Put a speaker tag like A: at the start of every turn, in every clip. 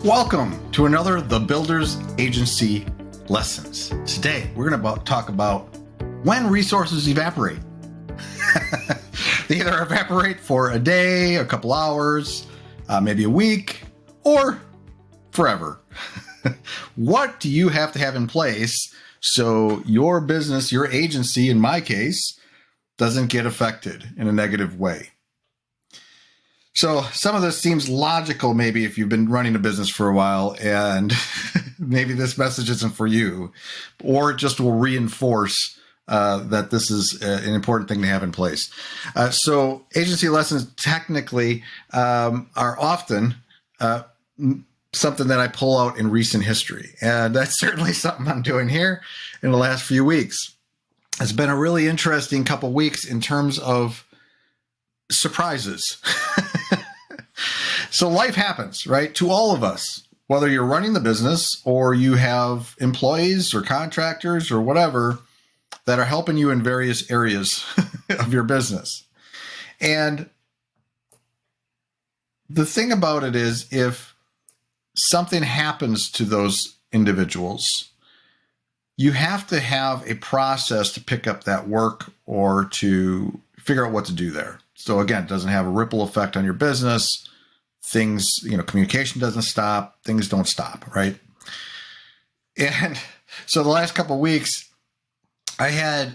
A: Welcome to another The Builders Agency Lessons. Today, we're going to talk about when resources evaporate. They either evaporate for a day, a couple hours, maybe a week, or forever. What do you have to have in place so your business, your agency, in my case, doesn't get affected in a negative way? So some of this seems logical, maybe if you've been running a business for a while and maybe this message isn't for you, or it just will reinforce that this is an important thing to have in place. So agency lessons technically are often something that I pull out in recent history. And that's certainly something I'm doing here in the last few weeks. It's been a really interesting couple of weeks in terms of surprises. So life happens, right? To all of us, whether you're running the business or you have employees or contractors or whatever that are helping you in various areas of your business. And the thing about it is, if something happens to those individuals, you have to have a process to pick up that work or to figure out what to do there. So again, it doesn't have a ripple effect on your business. Things, communication doesn't stop. Things don't stop, right? And so the last couple of weeks, I had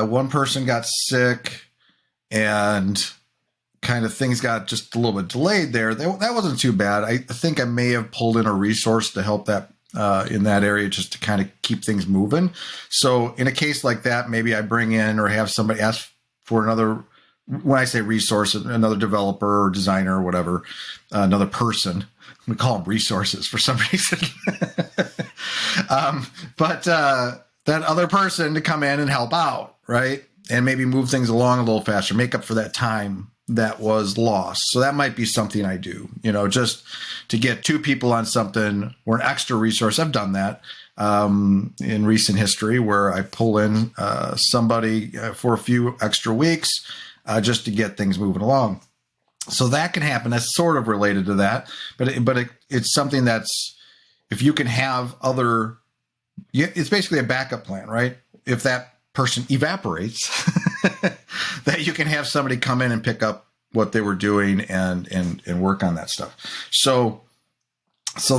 A: one person got sick, and kind of things got just a little bit delayed there. That wasn't too bad. I think I may have pulled in a resource to help that in that area, just to kind of keep things moving. So in a case like that, maybe I bring in or have somebody ask for another. When I say resource, another developer or designer or whatever, another person. We call them resources for some reason. But that other person to come in and help out, right? And maybe move things along a little faster, make up for that time that was lost. So that might be something I do, just to get two people on something or an extra resource. I've done that in recent history, where I pull in somebody for a few extra weeks, just to get things moving along. So that can happen. That's sort of related to that, but it's something that's, if you can have it's basically a backup plan, right? If that person evaporates, that you can have somebody come in and pick up what they were doing and work on that stuff. So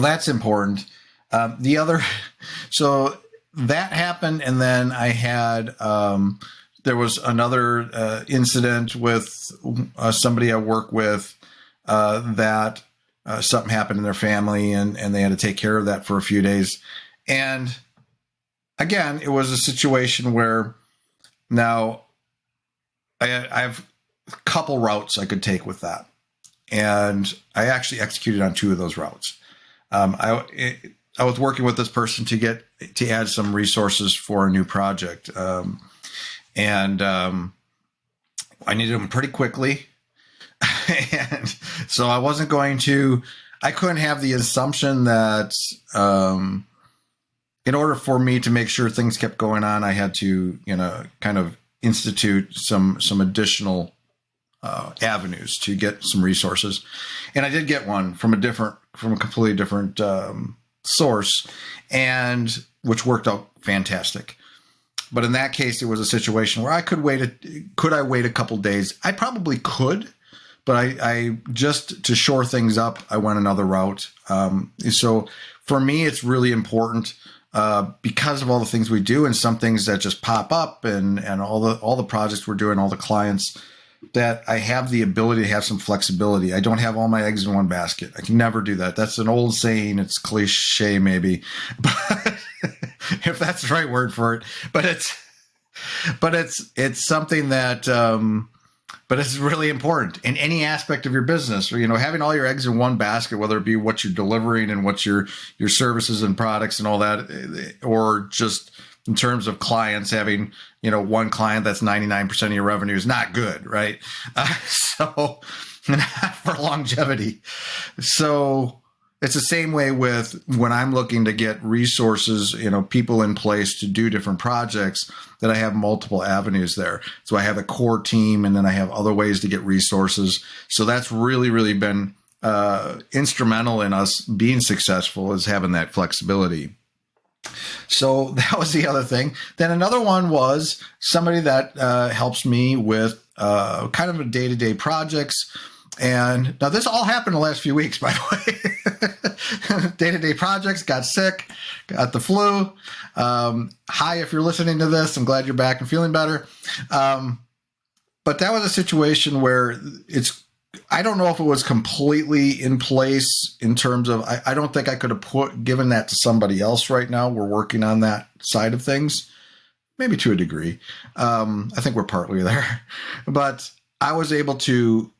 A: that's important. So that happened. And then I had, there was another incident with somebody I work with that something happened in their family, and they had to take care of that for a few days. And again, it was a situation where now I have a couple routes I could take with that. And I actually executed on two of those routes. I was working with this person to add some resources for a new project. And I needed them pretty quickly. And so I couldn't have the assumption that in order for me to make sure things kept going on, I had to, kind of institute some additional avenues to get some resources. And I did get one from a completely different source, and which worked out fantastic. But in that case, it was a situation where could I wait a couple days? I probably could, but I just to shore things up, I went another route. So for me, it's really important because of all the things we do, and some things that just pop up, and all the projects we're doing, all the clients, that I have the ability to have some flexibility. I don't have all my eggs in one basket. I can never do that. That's an old saying. It's cliche maybe, but if that's the right word for it, but it's something that, but it's really important in any aspect of your business, or, having all your eggs in one basket, whether it be what you're delivering and what your services and products and all that, or just in terms of clients, having, one client that's 99% of your revenue is not good, right? So for longevity. So it's the same way with when I'm looking to get resources, people in place to do different projects, that I have multiple avenues there. So I have a core team, and then I have other ways to get resources. So that's really, really been instrumental in us being successful, is having that flexibility. So that was the other thing. Then another one was somebody that helps me with kind of a day-to-day projects. And now this all happened in the last few weeks, by the way. Day-to-day projects, got sick, got the flu. Hi, if you're listening to this, I'm glad you're back and feeling better. But that was a situation where I don't know if it was completely in place in terms of, I don't think I could have given that to somebody else right now. We're working on that side of things, maybe to a degree. I think we're partly there, but I was able to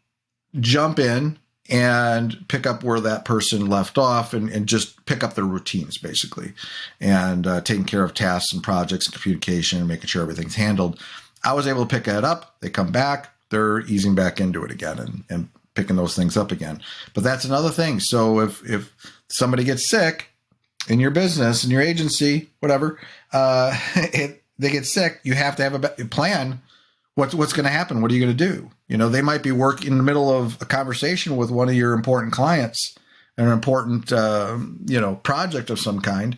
A: jump in and pick up where that person left off and just pick up their routines basically, and taking care of tasks and projects and communication and making sure everything's handled. I was able to pick that up. They come back, they're easing back into it again and picking those things up again. But that's another thing. So if somebody gets sick in your business, in your agency, whatever, they get sick, you have to have a plan. What's going to happen? What are you going to do? They might be working in the middle of a conversation with one of your important clients, an important, project of some kind.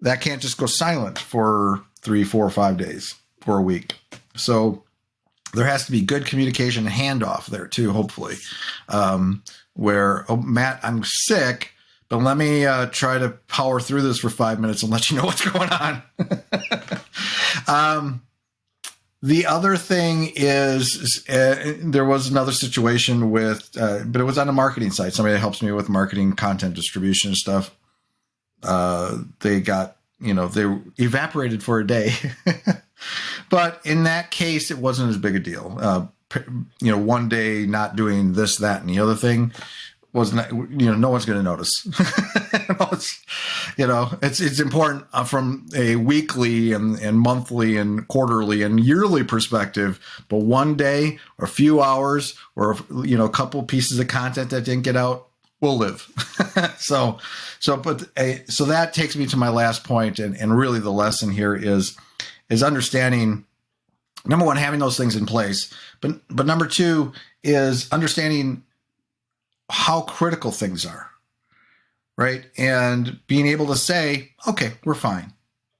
A: That can't just go silent for 3, 4, 5 days or a week. So there has to be good communication and handoff there too, hopefully, where, oh, Matt, I'm sick, but let me try to power through this for 5 minutes and let you know what's going on. The other thing is there was another situation with, but it was on the marketing side. Somebody that helps me with marketing, content distribution and stuff. They got, they evaporated for a day. But in that case, it wasn't as big a deal. One day not doing this, that, and the other thing was not, no one's going to notice. It's important from a weekly and monthly and quarterly and yearly perspective. But one day or a few hours or, a couple pieces of content that didn't get out will live. So that takes me to my last point. And really the lesson here is understanding, number one, having those things in place. But number two is understanding how critical things are, right? And being able to say, okay, we're fine,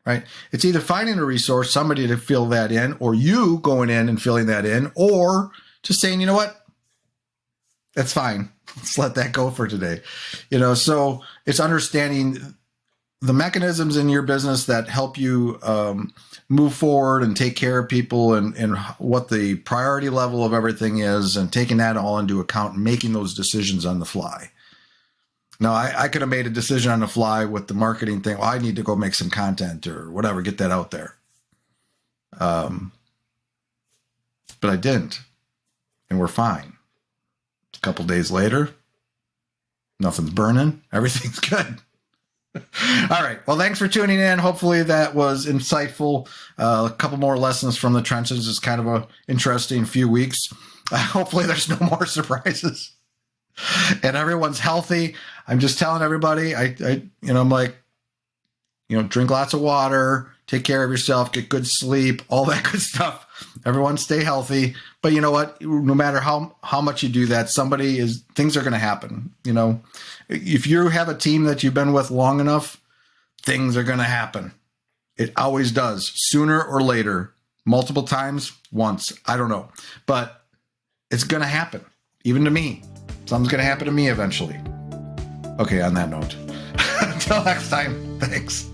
A: right? It's either finding a resource, somebody to fill that in, or you going in and filling that in, or just saying, you know what? That's fine. Let's let that go for today. So it's understanding the mechanisms in your business that help you move forward and take care of people and what the priority level of everything is, and taking that all into account and making those decisions on the fly. Now, I could have made a decision on the fly with the marketing thing. Well, I need to go make some content or whatever, get that out there. But I didn't, and we're fine. A couple days later, nothing's burning. Everything's good. All right. Well, thanks for tuning in. Hopefully that was insightful. A couple more lessons from the trenches. It's kind of a interesting few weeks. Hopefully there's no more surprises and everyone's healthy. I'm just telling everybody, I'm like, drink lots of water, take care of yourself, get good sleep, all that good stuff. Everyone stay healthy. But you know what? No matter how much you do that, things are going to happen. If you have a team that you've been with long enough, things are going to happen. It always does, sooner or later, multiple times, once, I don't know. But it's going to happen, even to me. Something's going to happen to me eventually. Okay, on that note, until next time, thanks.